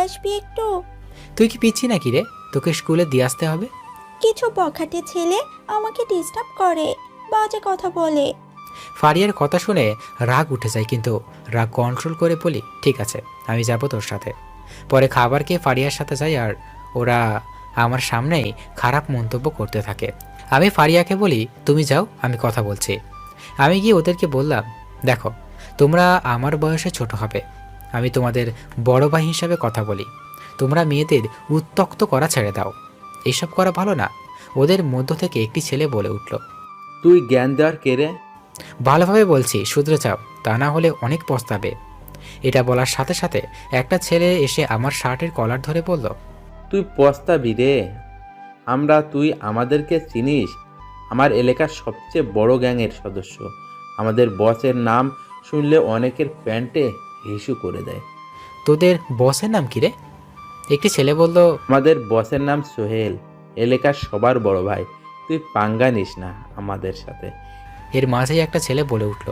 আসবি একটু? তুই কি পিচ্ছি নাকি রে? তোকে স্কুলে দিয়ে আসতে হবে? কিছু বখাটে ছেলে আমাকে ডিস্টার্ব করে, বাজে কথা বলে। ফারিয়ার কথা শুনে রাগ উঠে যায়, কিন্তু রাগ কন্ট্রোল করে বলি, ঠিক আছে আমি যাব তোর সাথে। পরে খাবার খেয়ে ফারিয়ার সাথে যাই, আর ওরা আমার সামনেই খারাপ মন্তব্য করতে থাকে। আমি ফারিয়াকে বলি, তুমি যাও, আমি কথা বলছি। আমি গিয়ে ওদেরকে বললাম, দেখো তোমরা আমার বয়সে ছোট হবে, আমি তোমাদের বড় ভাই হিসাবে কথা বলি, তোমরা মেয়েদের উত্ত্যক্ত করা ছেড়ে দাও, এইসব করা ভালো না। ওদের মধ্য থেকে একটি ছেলে বলে উঠল, তুই জ্ঞান দেওয়ার কে রে? ভালোভাবে বলছি, শুধরে যাও, তা না হলে অনেক পস্তাবে। এটা বলার সাথে সাথে একটা ছেলে এসে আমার শার্টের কলার ধরে বলল, তুই পস্তাবি রে। তুই আমাদেরকে চিনিস? আমার এলাকার সবচেয়ে বড় গ্যাংয়ের সদস্য। আমাদের বসের নাম শুনলে অনেকের প্যান্টে হিসু করে দেয়। তোদের বসের নাম কি রে? একটি ছেলে বলল, আমাদের বসের নাম সোহেল, এলাকার সবার বড় ভাই। তুই পাঙ্গা নিস না আমাদের সাথে। এর মাঝেই একটা ছেলে বলে উঠল,